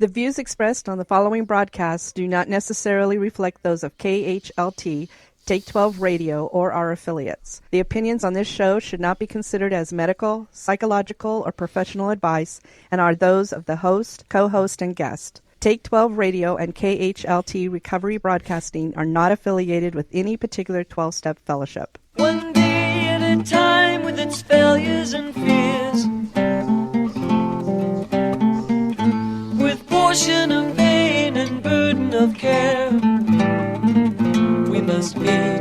The views expressed on the following broadcasts do not necessarily reflect those of KHLT, Take 12 Radio, or our affiliates. The opinions on this show should not be considered as medical, psychological, or professional advice and are those of the host, co-host, and guest. Take 12 Radio and KHLT Recovery Broadcasting are not affiliated with any particular 12-step fellowship. One day at a time with its failures and fears, with portion of pain and burden of care, we must meet.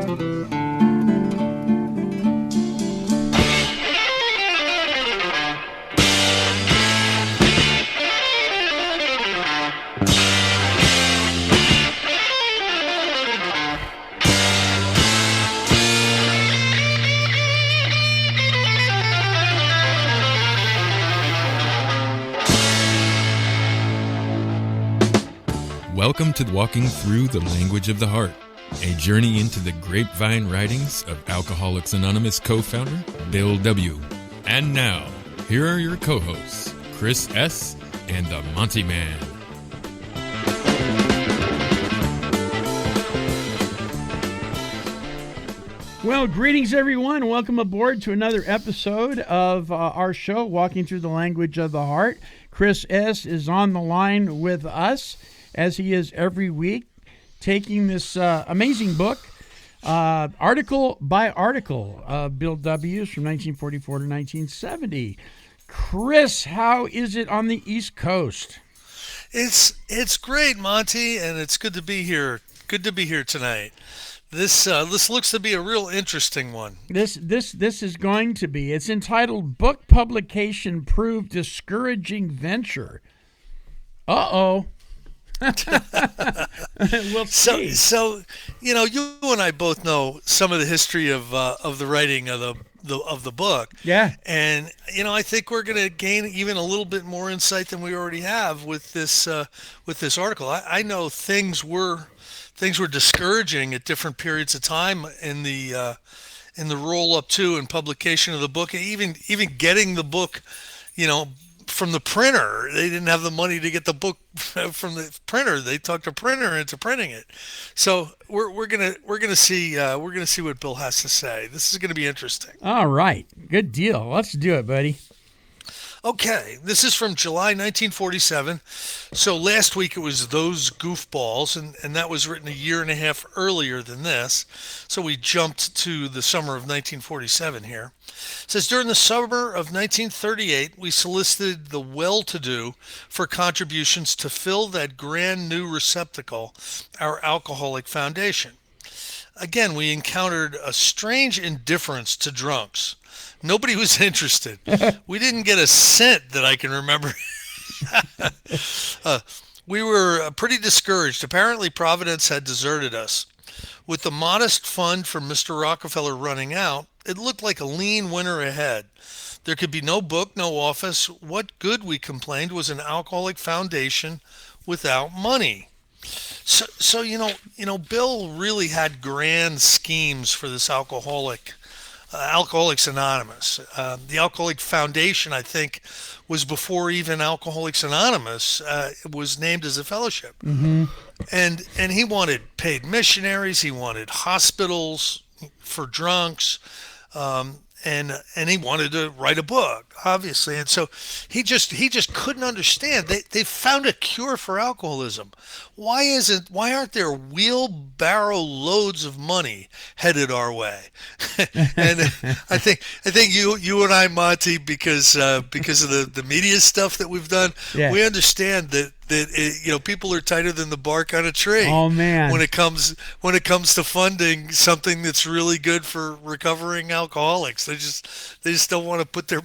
Welcome to Walking Through the Language of the Heart, a journey into the Grapevine writings of Alcoholics Anonymous co-founder Bill W. And now, here are your co-hosts, Chris S. and the Monty'man. Well, greetings, everyone. Welcome aboard to another episode of our show, Walking Through the Language of the Heart. Chris S. is on the line with us, as he is every week, taking this amazing book, article by article, Bill W's from 1944 to 1970. Chris, how is it on the East Coast? It's great, Monty, and it's good to be here. Good to be here tonight. This looks to be a real interesting one. This is going to be. It's entitled "Book Publication Proved Discouraging Venture." Uh-oh. We'll see. So you know, you and I both know some of the history of the writing of the book. Yeah. And you know, I think we're going to gain even a little bit more insight than we already have with this article. I know things were discouraging at different periods of time in the roll up to and publication of the book, and even getting the book, you know, from the printer. They didn't have the money to get the book from the printer. They talked a printer into printing it. So we're gonna see what Bill has to say. This is gonna be interesting. All right, good deal. Let's do it, buddy. Okay, this is from July 1947. So last week it was Those Goofballs, and that was written a year and a half earlier than this. So we jumped to the summer of 1947 here. It says, during the summer of 1938, we solicited the well-to-do for contributions to fill that grand new receptacle, our Alcoholic Foundation. Again, we encountered a strange indifference to drunks. Nobody was interested. We didn't get a cent that I can remember. We were pretty discouraged. Apparently, Providence had deserted us. With the modest fund from Mr. Rockefeller running out, it looked like a lean winter ahead. There could be no book, no office. What good, we complained, was an alcoholic foundation without money? So you know, Bill really had grand schemes for this Alcoholics Anonymous. The Alcoholic Foundation, I think, was before even Alcoholics Anonymous was named as a fellowship. Mm-hmm. And he wanted paid missionaries. He wanted hospitals for drunks. And he wanted to write a book, obviously. And so he just couldn't understand. They found a cure for alcoholism. Why aren't there wheelbarrow loads of money headed our way? And I think you and I, Monty, because of the media stuff that we've done, yeah, we understand that you know, people are tighter than the bark on a tree. Oh man! When it comes to funding something that's really good for recovering alcoholics, they just don't want to put their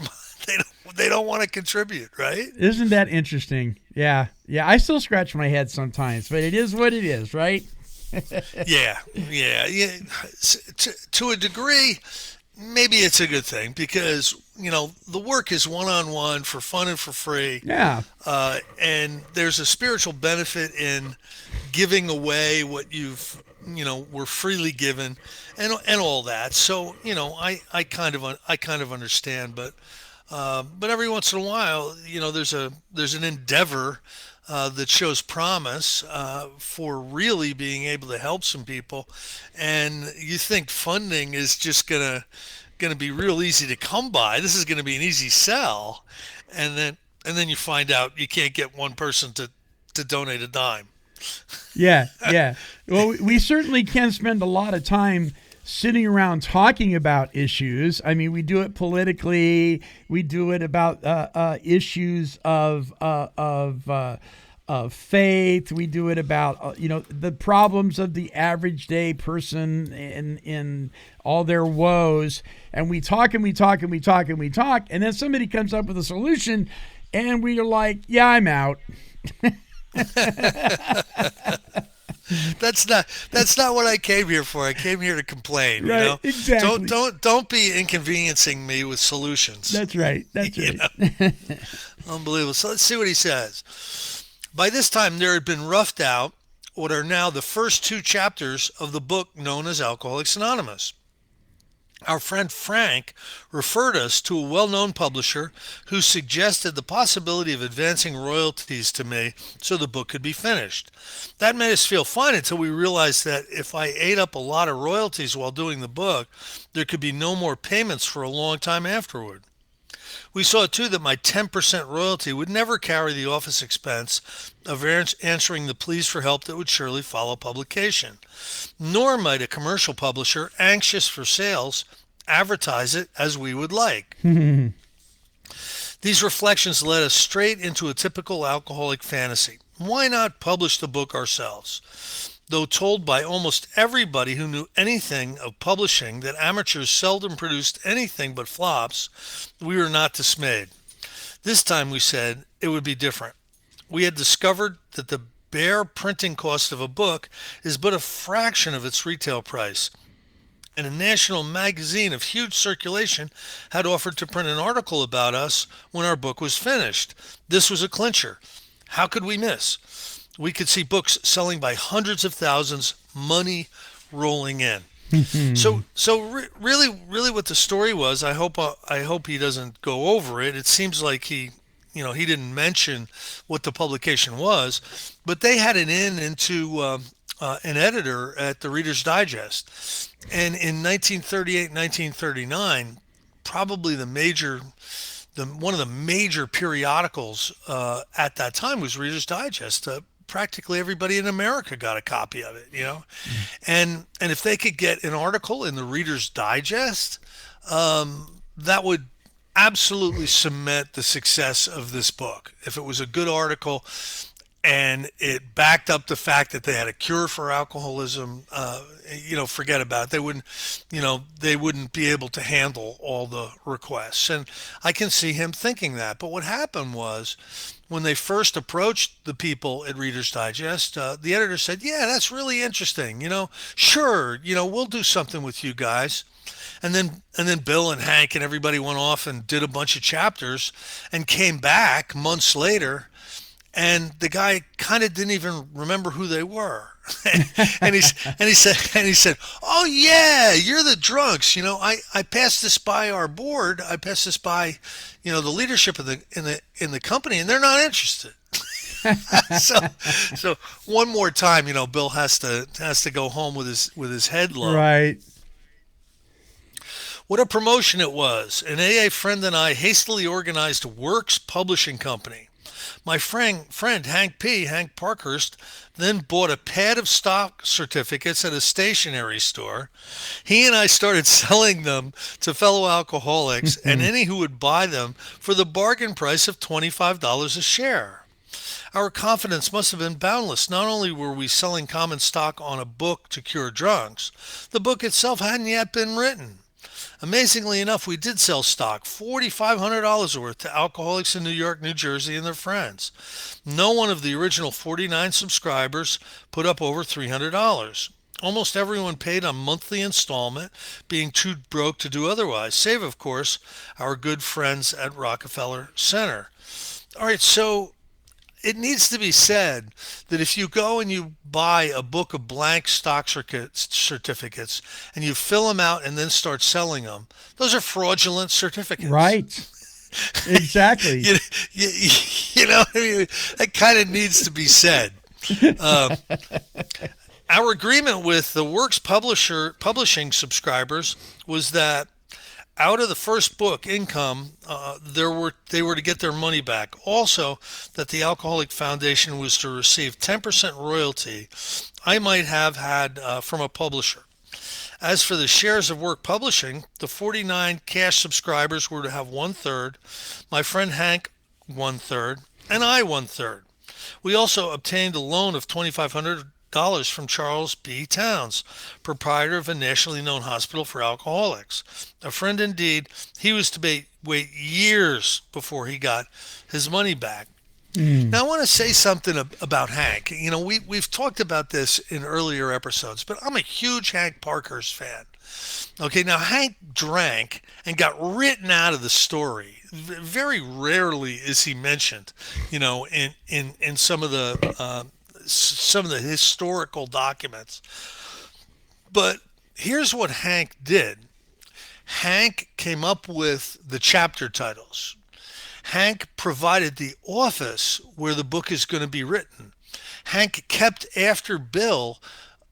they don't want to contribute, right? Isn't that interesting? Yeah. I still scratch my head sometimes, but it is what it is, right? Yeah. To a degree, maybe it's a good thing because, you know, the work is one-on-one for fun and for free. Yeah. And there's a spiritual benefit in giving away what were freely given and all that. So, you know, I kind of understand, but every once in a while, you know, there's an endeavor that shows promise for really being able to help some people, and you think funding is just gonna be real easy to come by. This is gonna be an easy sell, and then you find out you can't get one person to donate a dime. Yeah, yeah. Well, we certainly can spend a lot of time sitting around talking about issues. I mean, we do it politically. We do it about issues of faith. We do it about the problems of the average day person in all their woes. And we talk and we talk and we talk and we talk, and then somebody comes up with a solution, and we are like, "Yeah, I'm out." That's not what I came here for. I came here to complain. Right, You know, exactly. don't be inconveniencing me with solutions. That's right. That's You right. know? Unbelievable. So let's see what he says. By this time, there had been roughed out what are now the first two chapters of the book known as Alcoholics Anonymous. Our friend Frank referred us to a well-known publisher who suggested the possibility of advancing royalties to me so the book could be finished. That made us feel fine until we realized that if I ate up a lot of royalties while doing the book, there could be no more payments for a long time afterward. We saw too that my 10% royalty would never carry the office expense of answering the pleas for help that would surely follow publication. Nor might a commercial publisher anxious for sales advertise it as we would like. These reflections led us straight into a typical alcoholic fantasy. Why not publish the book ourselves? Though told by almost everybody who knew anything of publishing that amateurs seldom produced anything but flops, we were not dismayed. This time, we said, it would be different. We had discovered that the bare printing cost of a book is but a fraction of its retail price, and a national magazine of huge circulation had offered to print an article about us when our book was finished. This was a clincher. How could we miss? We could see books selling by hundreds of thousands, money rolling in. Really, what the story was, I hope he doesn't go over it. It seems like he didn't mention what the publication was, but they had it into an editor at the Reader's Digest, and in 1938, 1939, probably one of the major periodicals at that time was Reader's Digest. Practically everybody in America got a copy of it, and if they could get an article in the Reader's Digest, that would absolutely cement the success of this book. If it was a good article and it backed up the fact that they had a cure for alcoholism, forget about it. They wouldn't be able to handle all the requests. And I can see him thinking that. But what happened was, when they first approached the people at Reader's Digest, the editor said, "Yeah, that's really interesting. Sure, we'll do something with you guys." And then Bill and Hank and everybody went off and did a bunch of chapters and came back months later, and the guy kind of didn't even remember who they were. and he said, "Oh yeah, you're the drunks. I passed this by our board. I passed this by, the leadership of in the company, and they're not interested." so one more time, Bill has to go home with his head low. Right. What a promotion it was. An AA friend and I hastily organized Works Publishing Company. My friend Hank Parkhurst, then bought a pad of stock certificates at a stationery store. He and I started selling them to fellow alcoholics and any who would buy them for the bargain price of $25 a share. Our confidence must have been boundless. Not only were we selling common stock on a book to cure drunks, the book itself hadn't yet been written. Amazingly enough, we did sell stock, $4,500 worth, to alcoholics in New York, New Jersey, and their friends. No one of the original 49 subscribers put up over $300. Almost everyone paid on monthly installment, being too broke to do otherwise, save, of course, our good friends at Rockefeller Center. All right, so it needs to be said that if you go and you buy a book of blank stock certificates and you fill them out and then start selling them, those are fraudulent certificates. Right. Exactly. You know, I mean, that kind of needs to be said. Our agreement with the Works publishing subscribers was that out of the first book income, they were to get their money back. Also, that the Alcoholic Foundation was to receive 10% royalty I might have had from a publisher. As for the shares of Work Publishing, the 49 cash subscribers were to have 1/3, my friend Hank 1/3, and I 1/3. We also obtained a loan of $2,500 from Charles B. Towns, proprietor of a nationally known hospital for alcoholics. A friend indeed, he was to wait years before he got his money back. Now, I want to say something about Hank. You know, we've talked about this in earlier episodes, but I'm a huge Hank Parkhurst fan. Okay, now Hank drank and got written out of the story. Very rarely is he mentioned, you know, in some of the historical documents. But here's what Hank did. Hank came up with the chapter titles. Hank provided the office where the book is going to be written. Hank kept after Bill,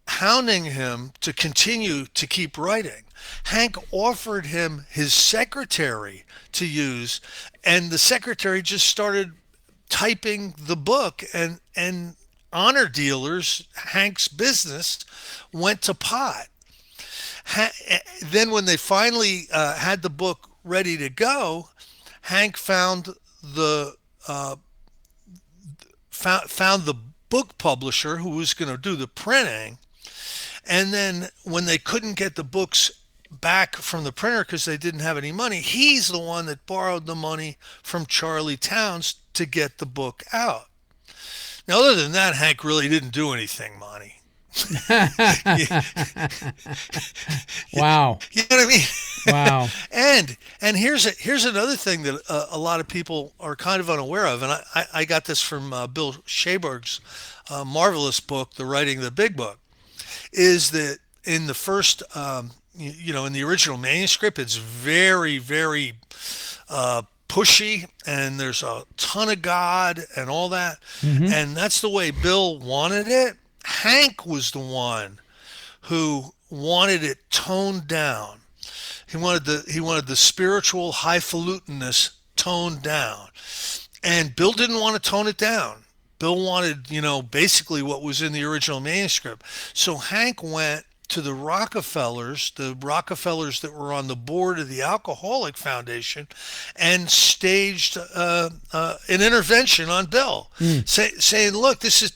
hounding him to continue to keep writing. Hank offered him his secretary to use, and the secretary just started typing the book, and honor dealers, Hank's business, went to pot. Then when they finally had the book ready to go, Hank found the book publisher who was going to do the printing, and then when they couldn't get the books back from the printer because they didn't have any money, he's the one that borrowed the money from Charlie Towns to get the book out. Now, other than that, Hank really didn't do anything, Monty. Wow. You know what I mean? Wow. And here's another thing that a lot of people are kind of unaware of, and I got this from Bill Schaberg's marvelous book, The Writing the Big Book, is that in the first, in the original manuscript, it's very, very pushy, and there's a ton of God and all that, and that's the way Bill wanted it. Hank was the one who wanted it toned down. He wanted the spiritual highfalutenness toned down, and Bill didn't want to tone it down. Bill wanted, basically what was in the original manuscript. So Hank went to the Rockefellers that were on the board of the Alcoholic Foundation, and staged an intervention on Bill, saying, "Look, this is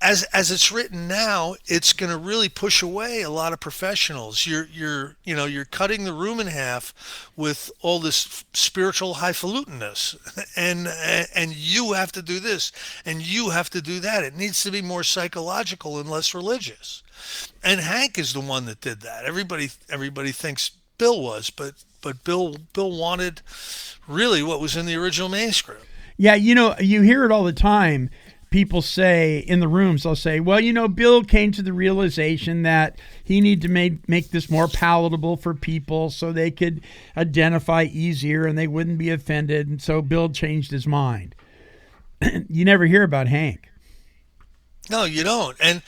as it's written now, it's going to really push away a lot of professionals. You're cutting the room in half with all this spiritual highfalutenness, and you have to do this, and you have to do that. It needs to be more psychological and less religious." And Hank is the one that did that. Everybody thinks Bill was, but Bill wanted really what was in the original manuscript. Yeah, you hear it all the time. People say in the rooms, they'll say, well, Bill came to the realization that he needed to make this more palatable for people so they could identify easier and they wouldn't be offended. And so Bill changed his mind. You never hear about Hank. No, you don't. And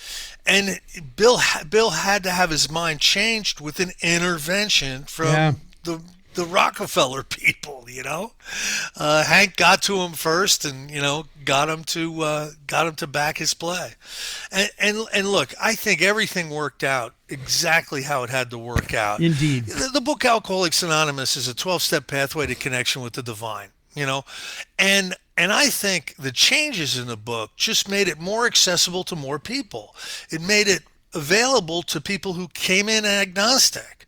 Bill had to have his mind changed with an intervention from the Rockefeller people, Hank got to him first, and got him to back his play, and look, I think everything worked out exactly how it had to work out. Indeed, the book Alcoholics Anonymous is a 12-step pathway to connection with the divine, and I think the changes in the book just made it more accessible to more people. It made it available to people who came in agnostic.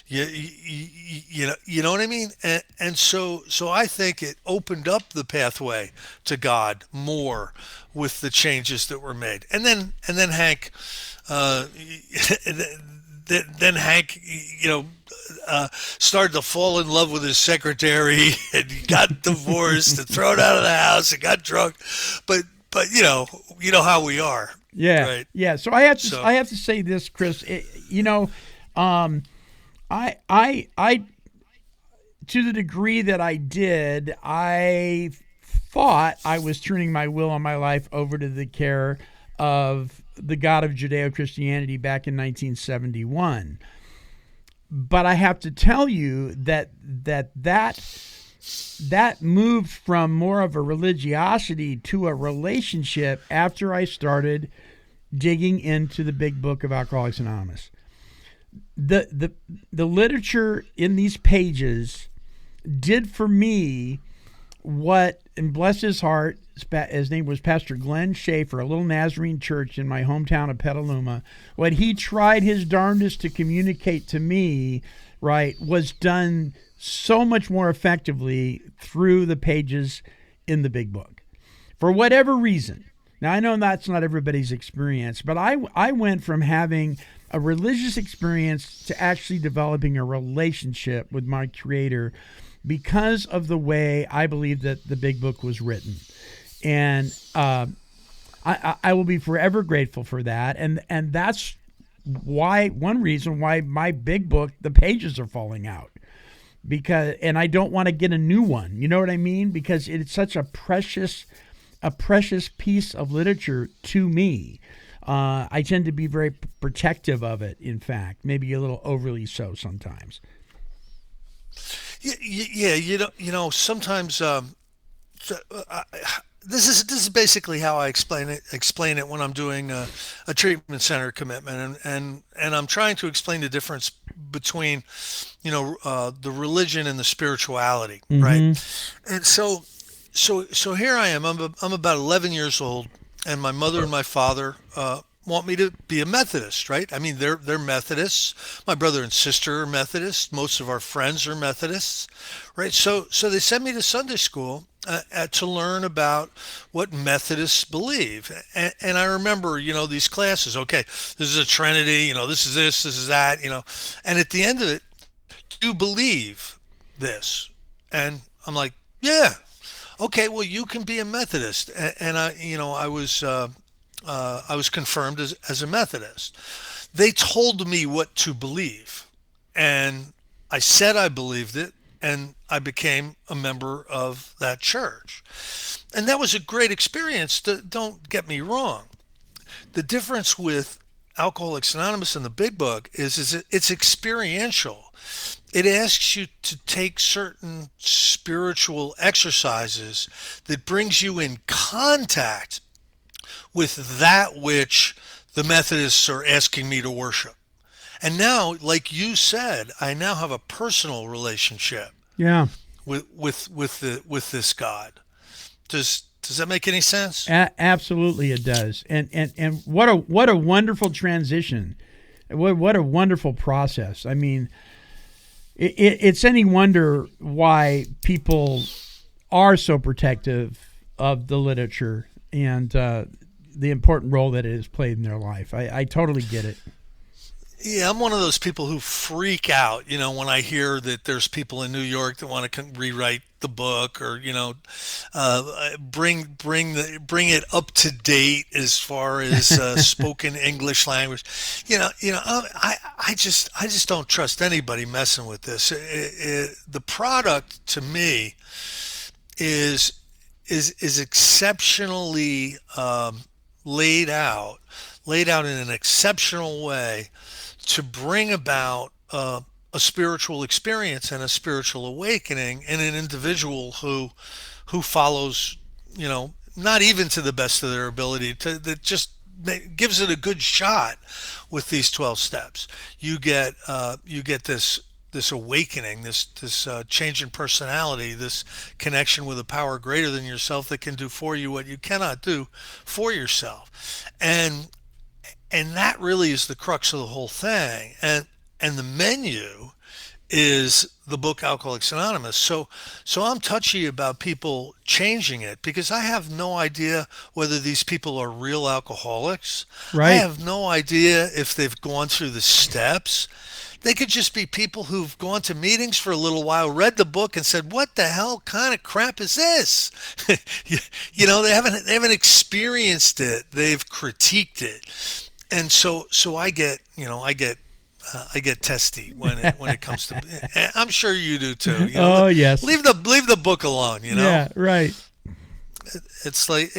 You know what I mean? And so I think it opened up the pathway to God more with the changes that were made. And then Hank, started to fall in love with his secretary, and he got divorced and thrown out of the house and got drunk. But you know how we are. Yeah. Right? Yeah. So I have to say this, Chris. to the degree that I did, I thought I was turning my will and my life over to the care of the God of Judeo-Christianity back in 1971. But I have to tell you that moved from more of a religiosity to a relationship after I started digging into the big book of Alcoholics Anonymous. The literature in these pages did for me what, and bless his heart, his name was Pastor Glenn Schaefer, a little Nazarene church in my hometown of Petaluma. What he tried his darndest to communicate to me, right, was done so much more effectively through the pages in the big book. For whatever reason. Now, I know that's not everybody's experience, but I went from having a religious experience to actually developing a relationship with my Creator because of the way I believe that the big book was written. And I will be forever grateful for that. And that's one reason why my big book, the pages are falling out. And I don't want to get a new one. You know what I mean? Because it's such a precious piece of literature to me. I tend to be very protective of it, in fact, maybe a little overly so sometimes. Yeah, sometimes this is basically how I explain it when I'm doing a treatment center commitment, and I'm trying to explain the difference between the religion and the spirituality, right? And so here I am. I'm about 11 years old, and my mother and my father want me to be a Methodist, right? I mean, they're Methodists. My brother and sister are Methodists. Most of our friends are Methodists, right? So they send me to Sunday school to learn about what Methodists believe. And I remember, these classes. Okay, this is a Trinity. This is this is that. And at the end of it, do you believe this? And I'm like, yeah. Okay, well, you can be a Methodist. And I was confirmed as a Methodist. They told me what to believe, and I said I believed it, and I became a member of that church. And that was a great experience. Don't get me wrong. The difference with Alcoholics Anonymous and the Big Book is it's experiential. It asks you to take certain spiritual exercises that brings you in contact with that which the Methodists are asking me to worship. And now, like you said, I now have a personal relationship with this God. Does that make any sense? Absolutely it does. And what a wonderful transition. What a wonderful process. I mean, it's any wonder why people are so protective of the literature and the important role that it has played in their life. I totally get it. Yeah, I'm one of those people who freak out, when I hear that there's people in New York that want to rewrite the book or, bring it up to date as far as spoken English language. I just don't trust anybody messing with this. The product to me is exceptionally laid out in an exceptional way to bring about a spiritual experience and a spiritual awakening in an individual who follows, not even to the best of their ability, that just gives it a good shot with these 12 steps. You get this awakening, this change in personality, this connection with a power greater than yourself that can do for you what you cannot do for yourself. And that really is the crux of the whole thing. And the menu is the book Alcoholics Anonymous. So I'm touchy about people changing it because I have no idea whether these people are real alcoholics. Right. I have no idea if they've gone through the steps. They could just be people who've gone to meetings for a little while, read the book, and said, "What the hell kind of crap is this?" They haven't experienced it. They've critiqued it, and so I get I get testy when it comes to. I'm sure you do too. You know? Oh yes. Leave the book alone. You know. Yeah. Right. It's like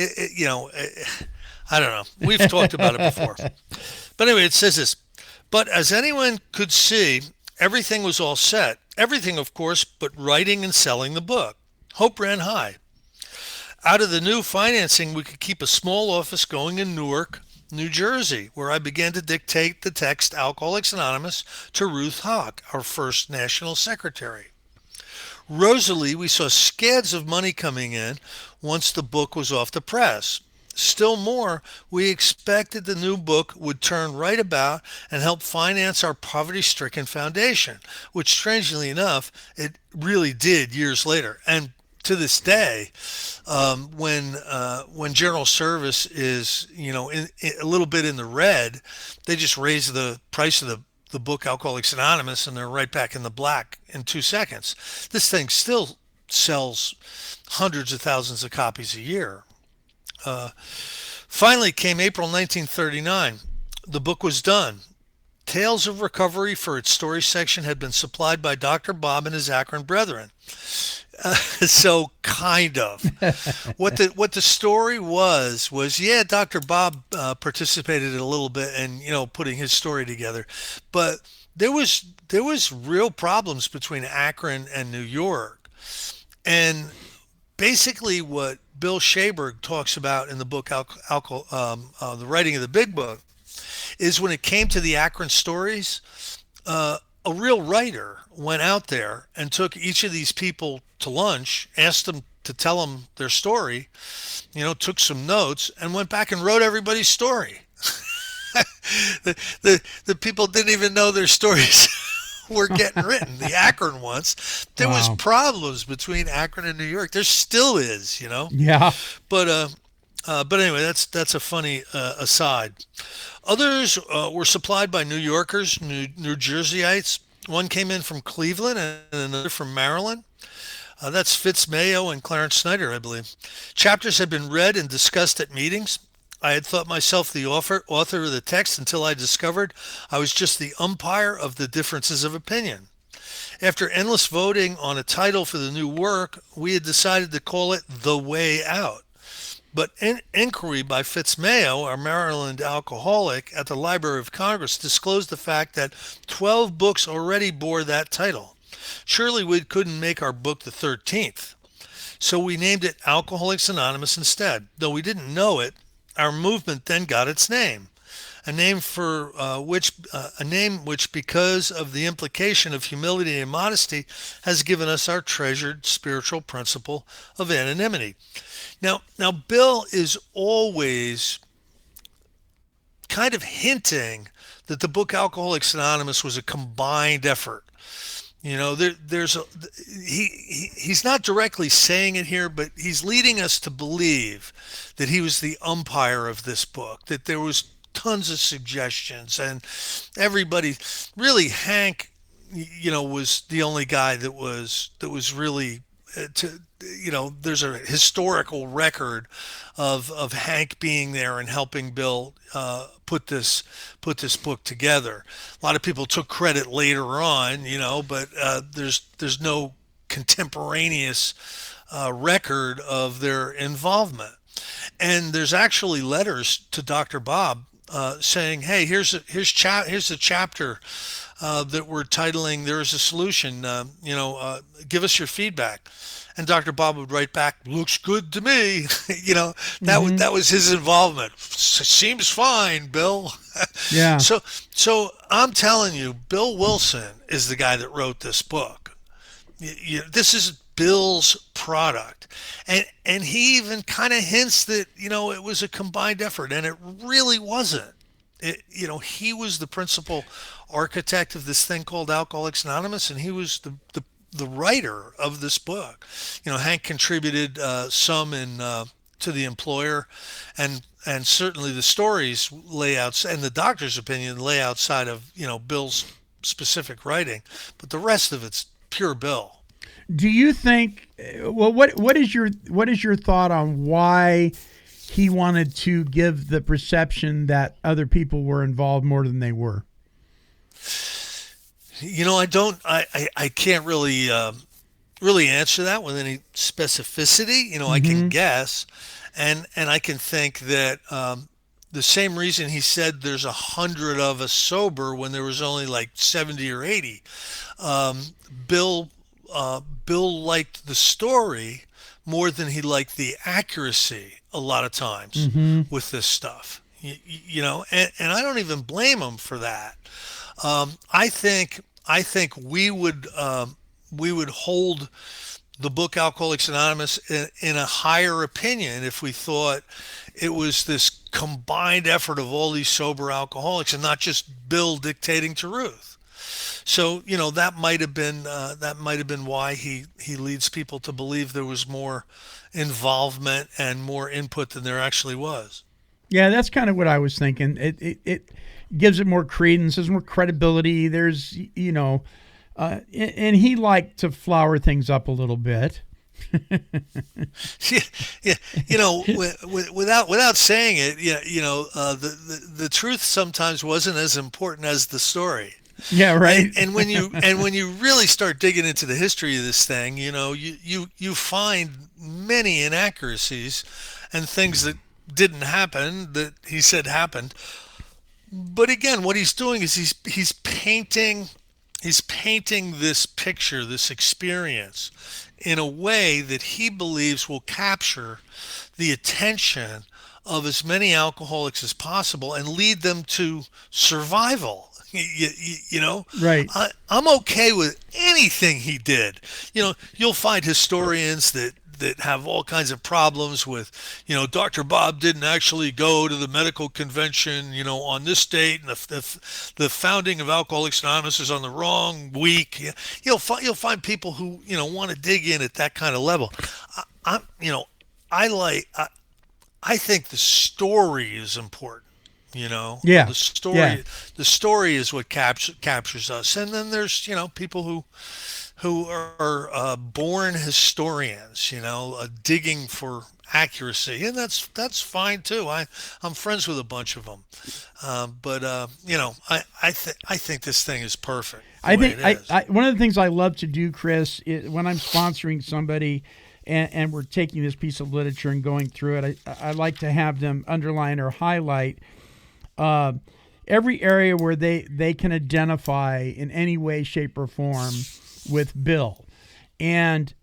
I don't know. We've talked about it before. But anyway, it says this. But as anyone could see, everything was all set. Everything, of course, but writing and selling the book. Hope ran high. Out of the new financing, we could keep a small office going in Newark, New Jersey, where I began to dictate the text Alcoholics Anonymous to Ruth Hawk, our first national secretary. Rosily, we saw scads of money coming in once the book was off the press. Still more, we expected the new book would turn right about and help finance our poverty-stricken foundation, which strangely enough, it really did years later. And to this day, when General Service is, in a little bit in the red, they just raise the price of the book Alcoholics Anonymous and they're right back in the black in 2 seconds. This thing still sells hundreds of thousands of copies a year. Finally came April 1939. The book was done. Tales of Recovery for its story section had been supplied by Dr. Bob and his Akron brethren. So kind of. What the story was yeah, Dr. Bob participated a little bit in putting his story together, but there was real problems between Akron and New York, and basically what Bill Shaberg talks about in the book The Writing of the Big Book is when it came to the Akron stories, a real writer went out there and took each of these people to lunch, asked them to tell them their story, took some notes, and went back and wrote everybody's story. The people didn't even know their stories were getting written. The Akron ones. There was problems between Akron and New York. There still is, Yeah. But anyway, that's a funny aside. Others were supplied by New Yorkers, New Jerseyites. One came in from Cleveland and another from Maryland. That's Fitz Mayo and Clarence Snyder, I believe. Chapters had been read and discussed at meetings. I had thought myself the author of the text until I discovered I was just the umpire of the differences of opinion. After endless voting on a title for the new work, we had decided to call it The Way Out. But inquiry by Fitz Mayo, our Maryland alcoholic, at the Library of Congress disclosed the fact that 12 books already bore that title. Surely we couldn't make our book the 13th. So we named it Alcoholics Anonymous instead. Though we didn't know it, our movement then got its name. A name which, because of the implication of humility and modesty, has given us our treasured spiritual principle of anonymity. Now, Bill is always kind of hinting that the book Alcoholics Anonymous was a combined effort. He's not directly saying it here, but he's leading us to believe that he was the umpire of this book, that there was tons of suggestions, and everybody, really Hank, was the only guy that was really there's a historical record of Hank being there and helping Bill put this book together. A lot of people took credit later on, but there's no contemporaneous record of their involvement. And there's actually letters to Dr. Bob saying, "Hey, here's the chapter that we're titling 'There is a Solution.' Give us your feedback." And Dr. Bob would write back, "Looks good to me." That was his involvement. Seems fine, Bill. Yeah. So I'm telling you, Bill Wilson is the guy that wrote this book. This is Bill's product, and he even kind of hints that it was a combined effort, and it really wasn't. He was the principal architect of this thing called Alcoholics Anonymous, and he was the writer of this book. Hank contributed some to the employer, and certainly the stories layouts and the doctor's opinion lay outside of Bill's specific writing, but the rest of it's pure Bill. Do you think? Well, what is your thought on why he wanted to give the perception that other people were involved more than they were? I don't. I can't really answer that with any specificity. I can Mm-hmm. guess, and I can think that the same reason he said there's 100 of us sober when there was only like 70 or 80. Um, Bill Bill liked the story more than he liked the accuracy a lot of times Mm-hmm. with this stuff. And I don't even blame him for that. I think we would hold the book Alcoholics Anonymous in a higher opinion if we thought it was this combined effort of all these sober alcoholics and not just Bill dictating to Ruth. So that might have been why he leads people to believe there was more involvement and more input than there actually was. Yeah, that's kind of what I was thinking. It gives it more credence, there's more credibility. There's, and he liked to flower things up a little bit. Yeah, yeah, without saying it, yeah, the truth sometimes wasn't as important as the story. Yeah, right. And when you really start digging into the history of this thing, you find many inaccuracies and things that didn't happen that he said happened. But again, what he's doing is he's painting this picture, this experience, in a way that he believes will capture the attention of as many alcoholics as possible and lead them to survival. Right. I'm okay with anything he did. You'll find historians that have all kinds of problems with, Dr. Bob didn't actually go to the medical convention, on this date, and the founding of Alcoholics Anonymous is on the wrong week. You'll find people who want to dig in at that kind of level. I, you know I like I think the story is important. Yeah. The story Yeah. the story is what captures us, and then there's people who are born historians, digging for accuracy, and that's fine too. I'm friends with a bunch of them, but I think this thing is perfect the I way think it is. one of the things I love to do, Chris, is when I'm sponsoring somebody and we're taking this piece of literature and going through it, I like to have them underline or highlight uh, every area where they can identify in any way, shape, or form with Bill. And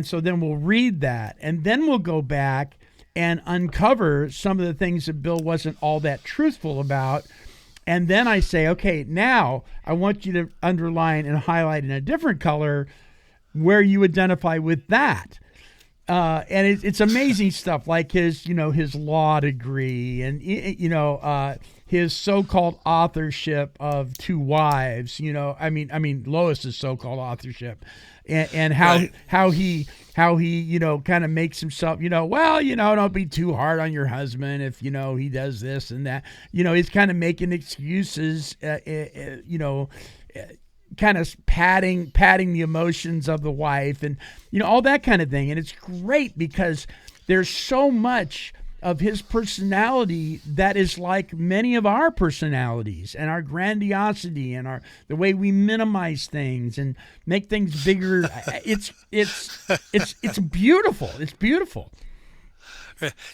so then we'll read that, and then we'll go back and uncover some of the things that Bill wasn't all that truthful about. And then I say, okay, now I want you to underline and highlight in a different color where you identify with that. And it's amazing stuff like his law degree and, his so-called authorship of Two Wives, Lois's so-called authorship, and how Right. how he kind of makes himself, don't be too hard on your husband if, he does this and that. He's kind of making excuses, kind of patting the emotions of the wife and all that kind of thing. And it's great because there's so much of his personality that is like many of our personalities, and our grandiosity and the way we minimize things and make things bigger. It's beautiful. It's beautiful.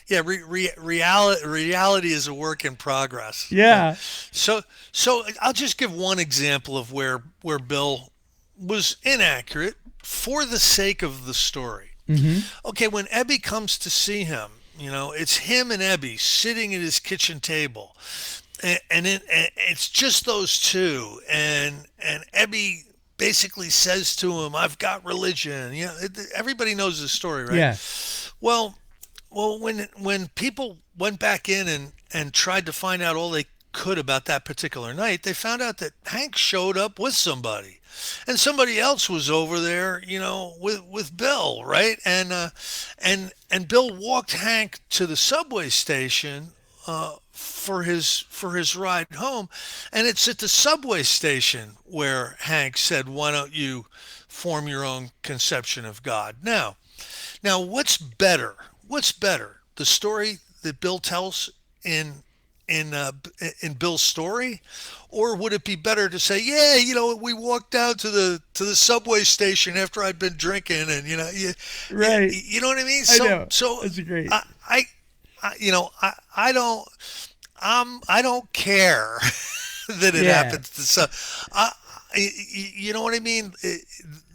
Yeah, reality is a work in progress. Yeah. So I'll just give one example of where Bill was inaccurate for the sake of the story. Mm-hmm. Okay, when Ebby comes to see him, it's him and Ebby sitting at his kitchen table, and it's just those two, and Ebby basically says to him, "I've got religion." Everybody knows the story, right? Yeah. Well, when people went back in and tried to find out all they could about that particular night, they found out that Hank showed up with somebody, and somebody else was over there, with Bill, right? And Bill walked Hank to the subway station for his ride home, and it's at the subway station where Hank said, "Why don't you form your own conception of God?" Now, what's better? What's better? The story that Bill tells in in Bill's story, or would it be better to say, yeah, we walked down to the subway station after I'd been drinking, and Right. you know what I mean? I know. So That's great. I don't care that it Yeah. happens to some. You know what I mean?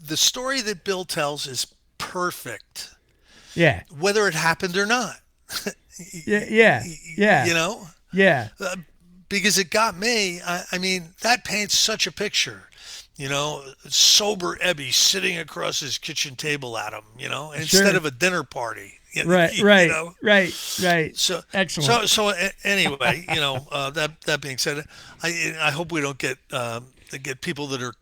The story that Bill tells is perfect, Yeah. whether it happened or not. Yeah. Yeah. Yeah. You know, Yeah. because it got me. I mean, that paints such a picture. Sober Ebby sitting across his kitchen table at him. Instead Sure. of a dinner party. Right. Right. Right. So Excellent. Anyway, that being said, I hope we don't get people that are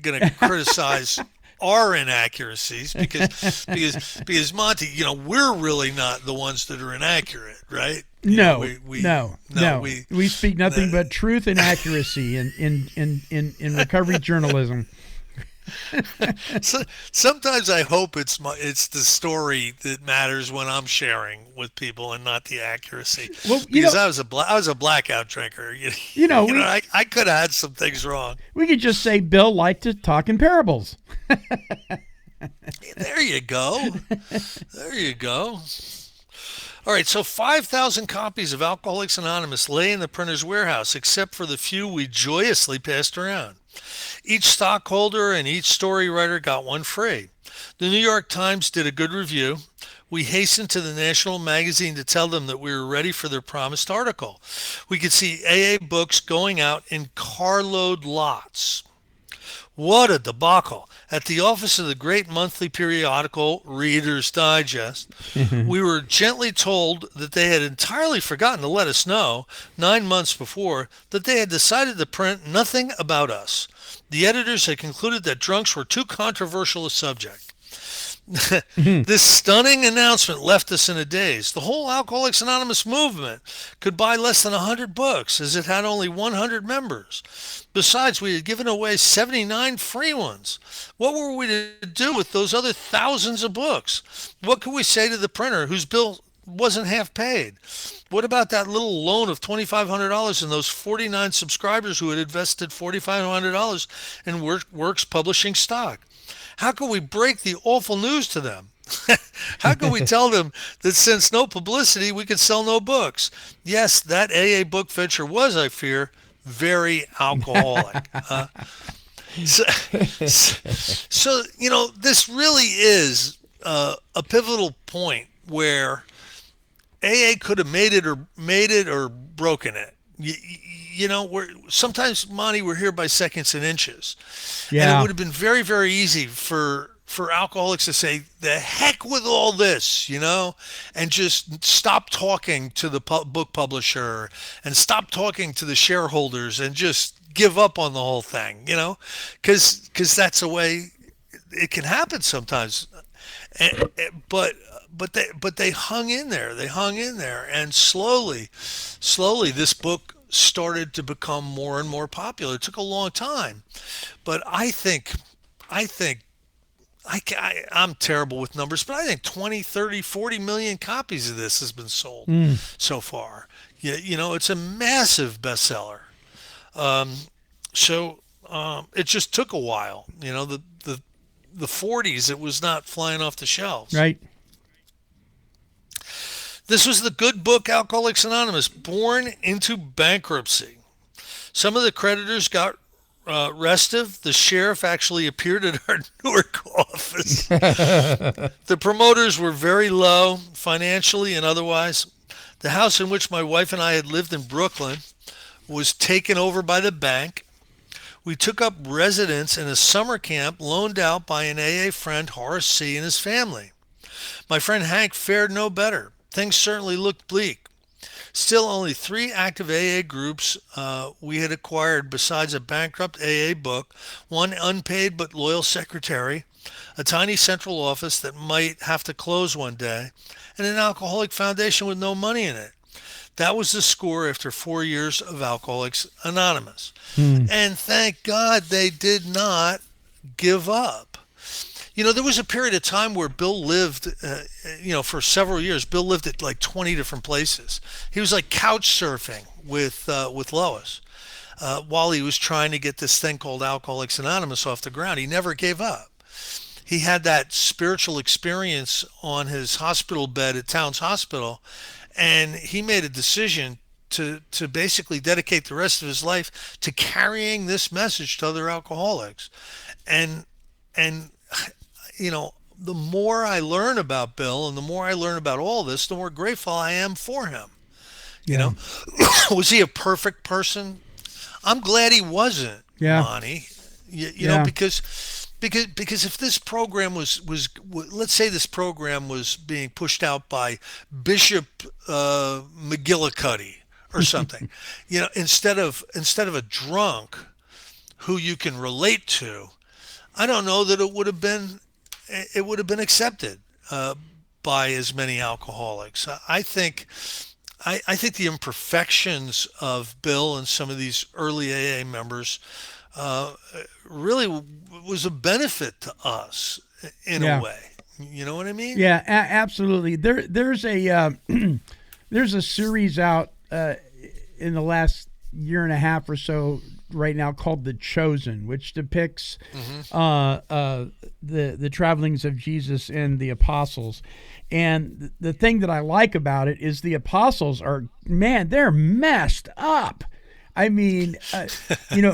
going to criticize our inaccuracies because Monty, we're really not the ones that are inaccurate, right? No, No, we speak nothing but truth and accuracy in recovery journalism. So, sometimes I hope it's the story that matters when I'm sharing with people and not the accuracy. Well, because I was a blackout drinker. I could have had some things wrong. We could just say Bill liked to talk in parables. There you go. There you go. All right, so 5,000 copies of Alcoholics Anonymous lay in the printer's warehouse, except for the few we joyously passed around. Each stockholder and each story writer got one free. The New York Times did a good review. We hastened to the national magazine to tell them that we were ready for their promised article. We could see AA books going out in carload lots. What a debacle. At the office of the great monthly periodical Reader's Digest, we were gently told that they had entirely forgotten to let us know 9 months before that they had decided to print nothing about us. The editors had concluded that drunks were too controversial a subject. This stunning announcement left us in a daze. The whole Alcoholics Anonymous movement could buy less than 100 books, as it had only 100 members. Besides, we had given away 79 free ones. What were we to do with those other thousands of books? What could we say to the printer whose bill wasn't half paid? What about that little loan of $2,500 and those 49 subscribers who had invested $4,500 in Works publishing stock? How could we break the awful news to them? How could we tell them that since no publicity, we could sell no books? Yes, that AA book venture was, I fear, very alcoholic. So, this really is a pivotal point where AA could have made it or broken it. Sometimes, Monty, we're here by seconds and inches. Yeah. And it would have been very, very easy for alcoholics to say, the heck with all this, and just stop talking to the book publisher and stop talking to the shareholders and just give up on the whole thing, because that's the way it can happen sometimes. But they hung in there. And slowly, this book started to become more and more popular. It took a long time, but I'm terrible with numbers, but I think 20, 30, 40 million copies of this has been sold so far. It's a massive bestseller. It just took a while. The 40s, it was not flying off the shelves. Right. This was the good book, Alcoholics Anonymous, born into bankruptcy. Some of the creditors got restive. The sheriff actually appeared at our Newark office. The promoters were very low, financially and otherwise. The house in which my wife and I had lived in Brooklyn was taken over by the bank. We took up residence in a summer camp loaned out by an AA friend, Horace C., and his family. My friend Hank fared no better. Things certainly looked bleak. Still, only 3 active AA groups we had acquired besides a bankrupt AA book, 1 unpaid but loyal secretary, a tiny central office that might have to close one day, and an alcoholic foundation with no money in it. That was the score after 4 years of Alcoholics Anonymous. And thank God they did not give up. There was a period of time where Bill lived, for several years. Bill lived at like 20 different places. He was like couch surfing with Lois while he was trying to get this thing called Alcoholics Anonymous off the ground. He never gave up. He had that spiritual experience on his hospital bed at Towns Hospital, and he made a decision to basically dedicate the rest of his life to carrying this message to other alcoholics. And the more I learn about Bill and the more I learn about all this, the more grateful I am for him. Was he a perfect person? I'm glad he wasn't, Monty. Because if this program was let's say this program was being pushed out by Bishop McGillicuddy or something, instead of a drunk who you can relate to, I don't know that it would have been accepted by as many alcoholics. I think the imperfections of Bill and some of these early AA members really was a benefit to us in a way. You know what I mean? Yeah, absolutely. There's a there's a series out in the last year and a half or so right now called The Chosen, which depicts the travelings of Jesus and the apostles. And the thing that I like about it is the apostles are, they're messed up. I mean,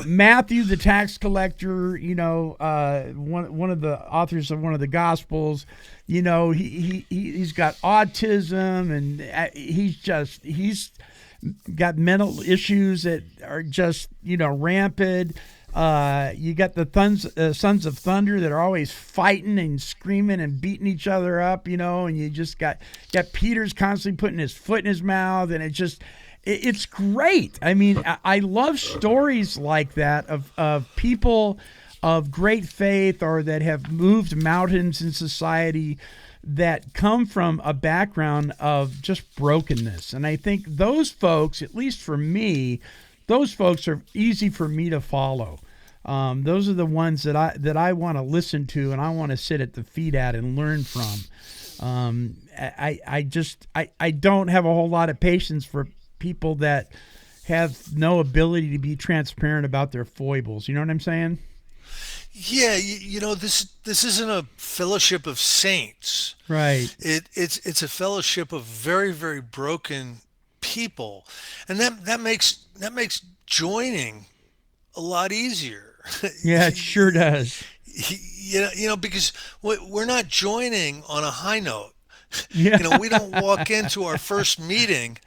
Matthew, the tax collector, one of the authors of one of the Gospels, he's got autism, and he's got mental issues that are just, rampant. You got the Sons of Thunder that are always fighting and screaming and beating each other up, and you just got Peter's constantly putting his foot in his mouth, and it's great. I mean, I love stories like that of people of great faith or that have moved mountains in society that come from a background of just brokenness. And I think those folks, at least for me, those folks are easy for me to follow. Those are the ones that I want to listen to and I want to sit at the feet at and learn from. I don't have a whole lot of patience for people that have no ability to be transparent about their foibles. You know what I'm saying? Yeah, this isn't a fellowship of saints, right? It's a fellowship of very, very broken people, and that makes joining a lot easier. Yeah, it sure does. Because we're not joining on a high note. Yeah. We don't walk into our first meeting,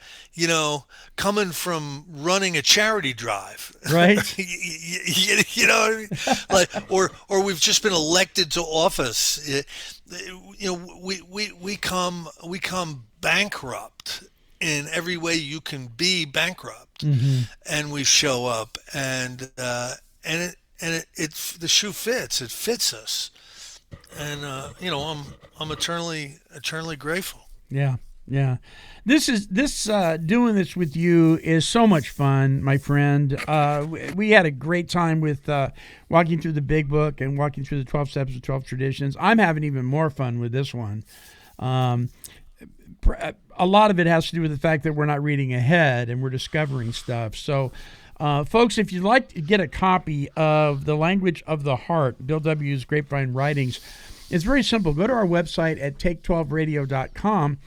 coming from running a charity drive, right? You know what I mean? Like, or we've just been elected to office. We come bankrupt in every way you can be bankrupt, and we show up, and it's the shoe fits. It fits us. And I'm eternally grateful. Yeah. Doing this with you is so much fun, my friend. We had a great time with walking through the Big Book and walking through the 12 Steps of 12 Traditions. I'm having even more fun with this one. A lot of it has to do with the fact that we're not reading ahead and we're discovering stuff. So, folks, if you'd like to get a copy of The Language of the Heart, Bill W.'s Grapevine writings, it's very simple. Go to our website at take12radio.com,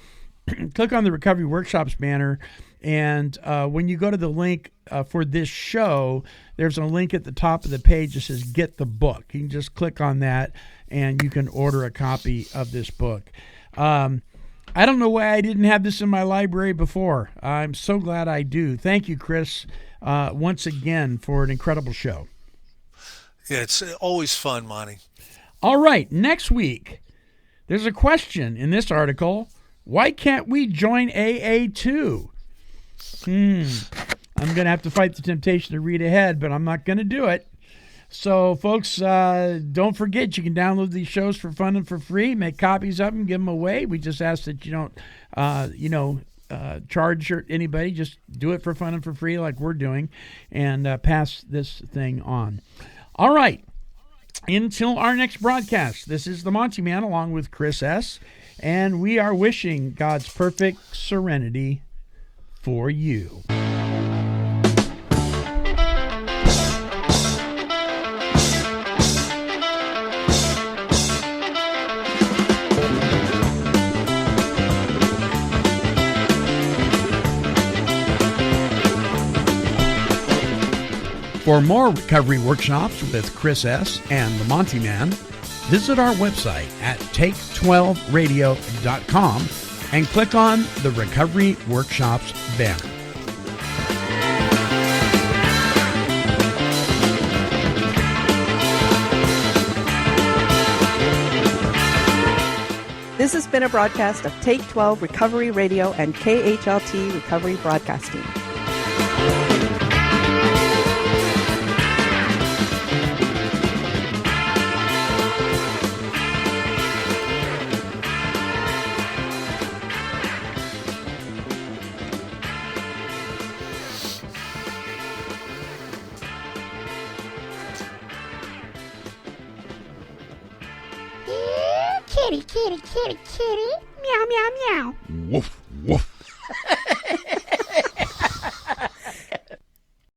click on the Recovery Workshops banner, and when you go to the link for this show, there's a link at the top of the page that says Get the Book. You can just click on that, and you can order a copy of this book. I don't know why I didn't have this in my library before. I'm so glad I do. Thank you, Chris, once again for an incredible show. Yeah, it's always fun, Monty. All right, next week, there's a question in this article. Why can't we join AA too? I'm going to have to fight the temptation to read ahead, but I'm not going to do it. So, folks, don't forget you can download these shows for fun and for free. Make copies of them, give them away. We just ask that you don't, charge anybody. Just do it for fun and for free like we're doing and pass this thing on. All right. Until our next broadcast, this is the Monty'man along with Chris S., and we are wishing God's perfect serenity for you. For more recovery workshops with Chris S. and the Monty'man, visit our website at take12radio.com and click on the Recovery Workshops banner. This has been a broadcast of Take 12 Recovery Radio and KHLT Recovery Broadcasting. Kitty, kitty, kitty, kitty. Meow, meow, meow. Woof.